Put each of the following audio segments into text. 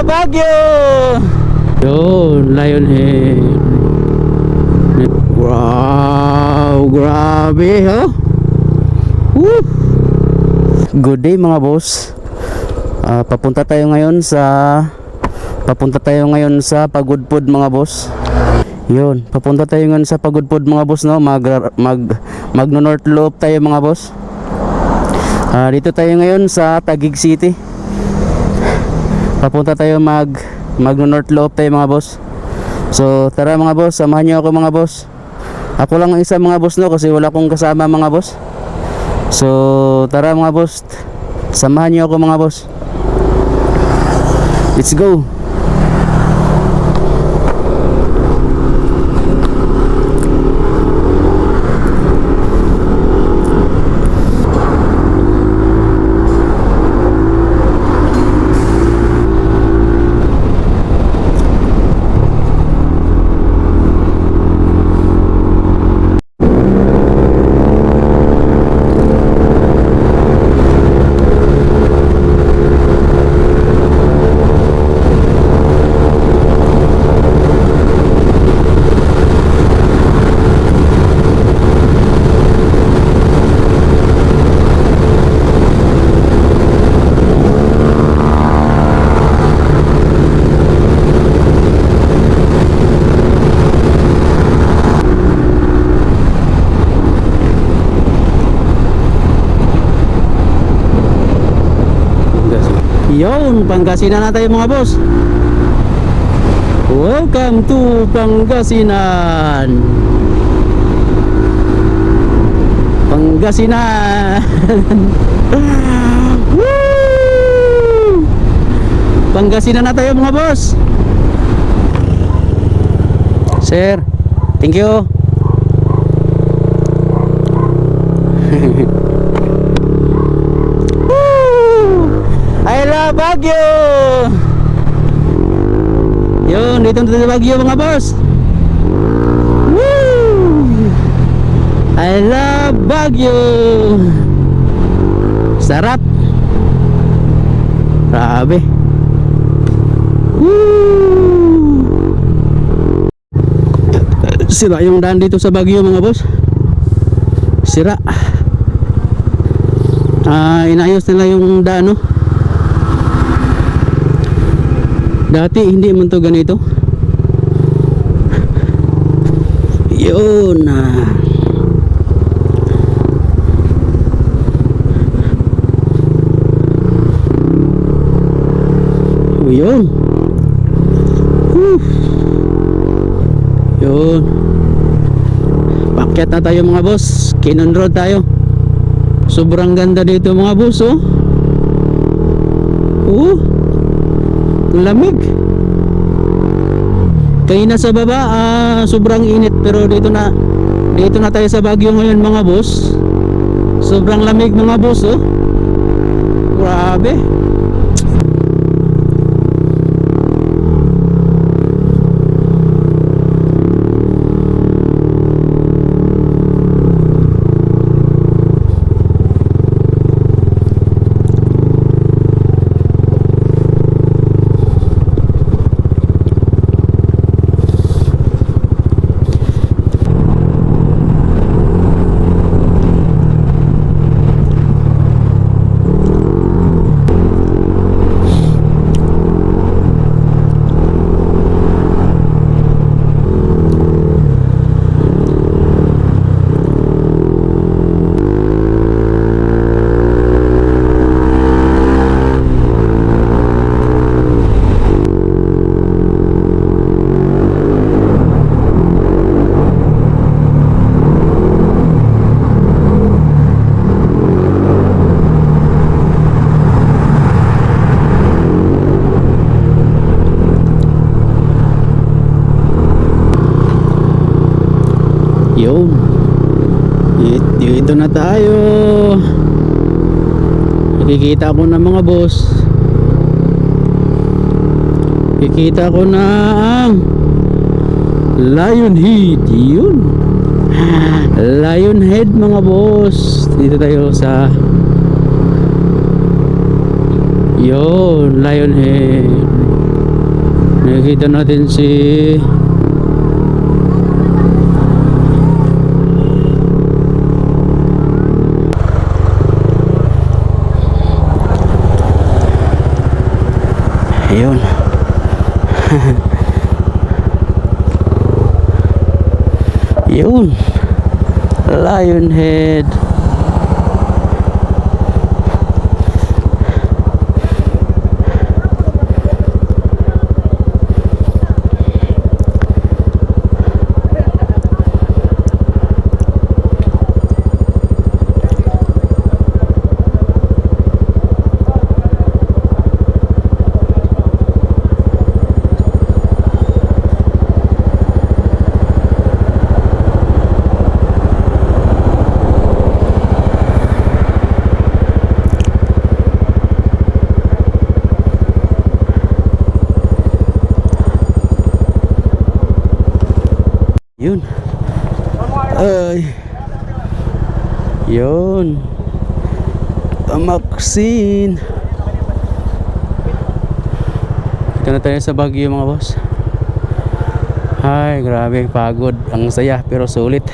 Baguio! Yun, Lionhead. Wow, grabe ha. Woo! Good day mga boss. Papunta tayo ngayon sa Pagudpud mga boss. Yun, papunta tayo ngayon sa Pagudpud mga boss, no. Magno North Loop tayo mga boss. Dito tayo ngayon sa Taguig City. Papunta tayo magno North Loop tayo mga boss. So tara mga boss, samahan niyo ako mga boss. Ako lang ang isa mga boss, no, kasi wala akong kasama mga boss. So tara mga boss, samahan niyo ako mga boss. Let's go. Yun, Pangasinan na tayo mga boss. Welcome to Pangasinan. Pangasinan. Woo! Pangasinan na tayo mga boss. Sir, thank you. I love Baguio. Yun, dito na sa Baguio mga boss. Woo! I love Baguio. Sarap. Grabe. Woo! Sira yung daan dito sa Baguio mga boss. Sira. Inayos nila yung daan, no? Dati hindi man to ganito. Yun yun. Yun. Pakyat na tayo mga boss. Kinon Road tayo. Sobrang ganda dito mga boss, oh. Lamig. Kaya na sa baba sobrang init, pero dito na tayo sa Baguio ngayon mga boss. Sobrang lamig mga boss, oh. Grabe. Yun, dito na tayo. Nakikita ko na mga boss. Nakikita ko na ang Lionhead. Yun, Lionhead mga boss. Dito tayo sa yun, Lionhead. Nakikita natin si ayun. Yun, Lionhead. Yun. Ay. Yun. Tamaksin. Ito na tayo sa Baguio mga boss. Ay, grabe, pagod. Ang saya pero sulit.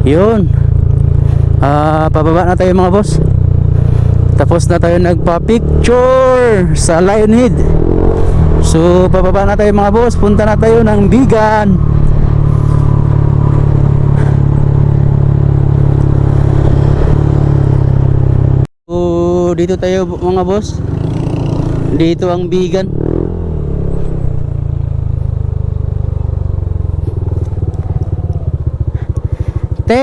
Yun. Pababa na tayo mga boss. Tapos na tayo nagpa-picture sa Lionhead. So pababa na tayo mga boss. Punta na tayo ng Bigan. So dito tayo mga boss. Dito ang Bigan.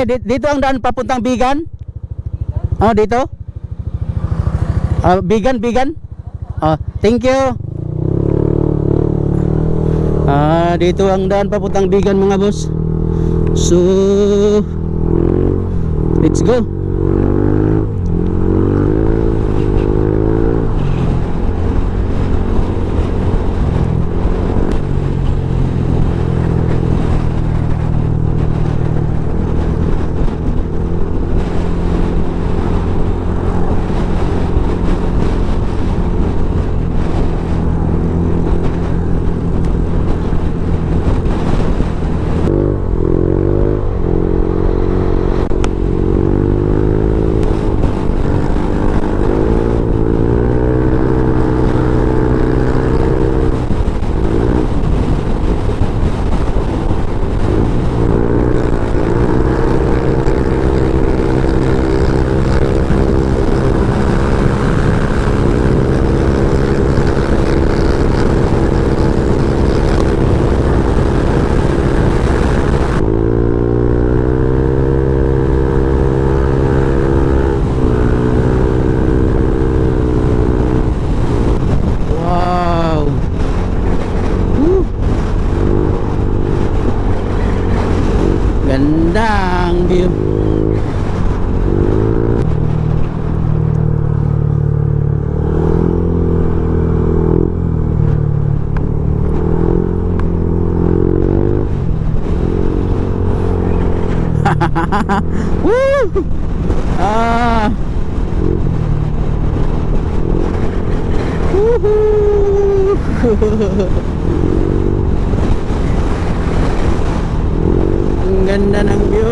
Dito ang daan papuntang Bigan? Oh, dito? Bigan. Oh, thank you. Dito ang daan papuntang Bigan mga boss. So, let's go. Gandang view. Woo! Woohoo! Ang ganda ng view.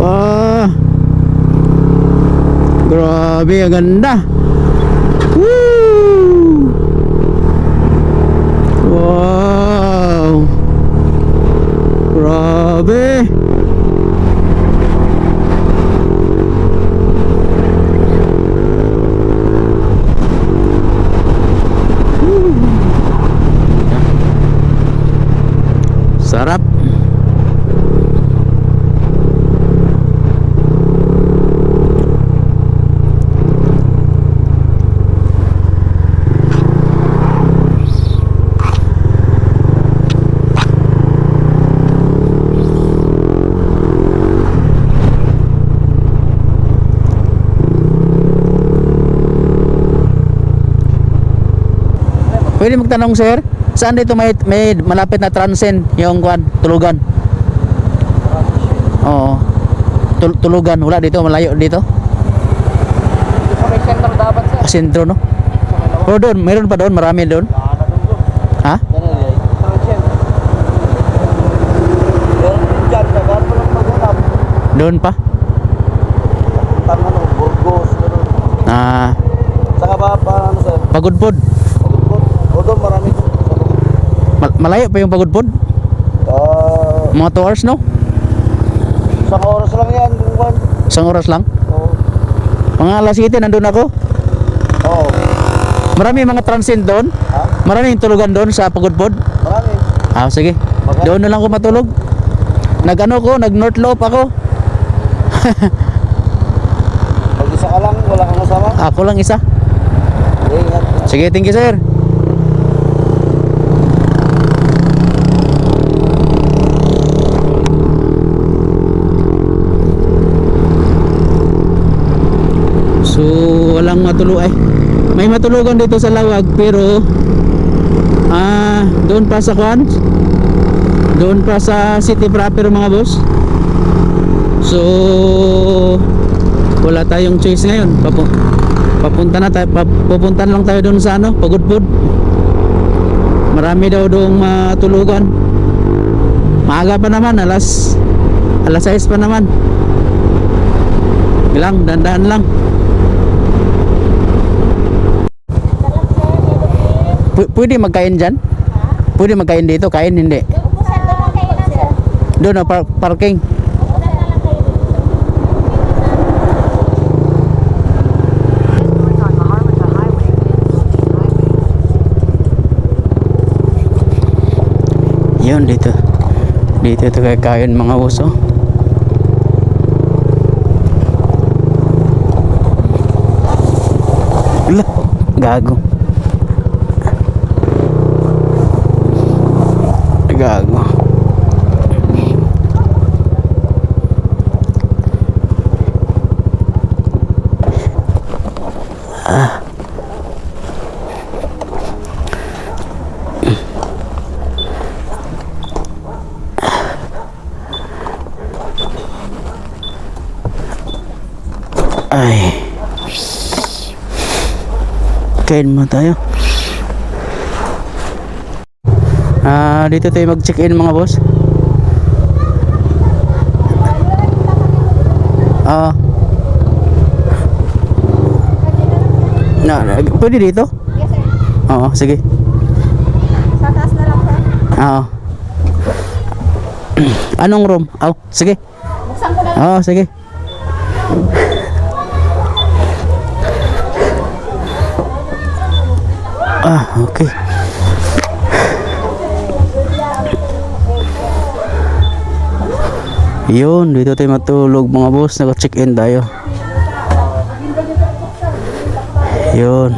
Wah. Grabe, ang ganda. Woo! Wow. Grabe. Sarap. Pwede magtanong sir, saan dito may malapit na transcend yung kwan, tulugan? Oo. Tulugan, wala dito, malayo dito? Sa may center dapat sir. Sentro no? O doon, mayroon pa doon, marami doon. Ha? Doon pa? Ah, Saka ba ano sir? Pagudpod. O doon marami doon. Malayo pa yung Pagudpod? Mga 2 hours no? Isang oras lang yan. Buwan. Isang oras lang? Oo. Mga alas 7 nandun ako. Oo. Marami mga transient doon? Ha? Maraming tulugan doon sa Pagudpod? Marami. Ah, sige. Doon na lang ako matulog. Nag North Loop ako. Pag isa ka lang, wala kang kasama. Ako lang isa. Ingat. Sige, thank you sir. So, walang matulog. May matulugan dito sa Lawag pero doon pa sa kwan. Doon pa sa city proper mga boss. So, wala tayong choice ngayon. Papunta na tayo, pupunta lang tayo doon sa ano, Pagudpod. Marami daw doong matulugan. Maaga pa naman, alas 6 pa naman. Bilang, dandaan lang. Pwede magkain dyan? Pwede magkain dito, kain hindi. Doon na parking. Yun dito. Dito ito kakain mga uso. Ala, gago. Gago. Ay. Kain mo tayo. Dito tayo mag-check-in mga boss. Pwede dito? Yes, sir. Oo, sige. Sa taas na lang, sir. Oo. Anong room? Sige. Buksan ko na lang. Oo, sige. Okay. Yun, dito tayo matulog mga boss. Naka-check-in tayo. Yun.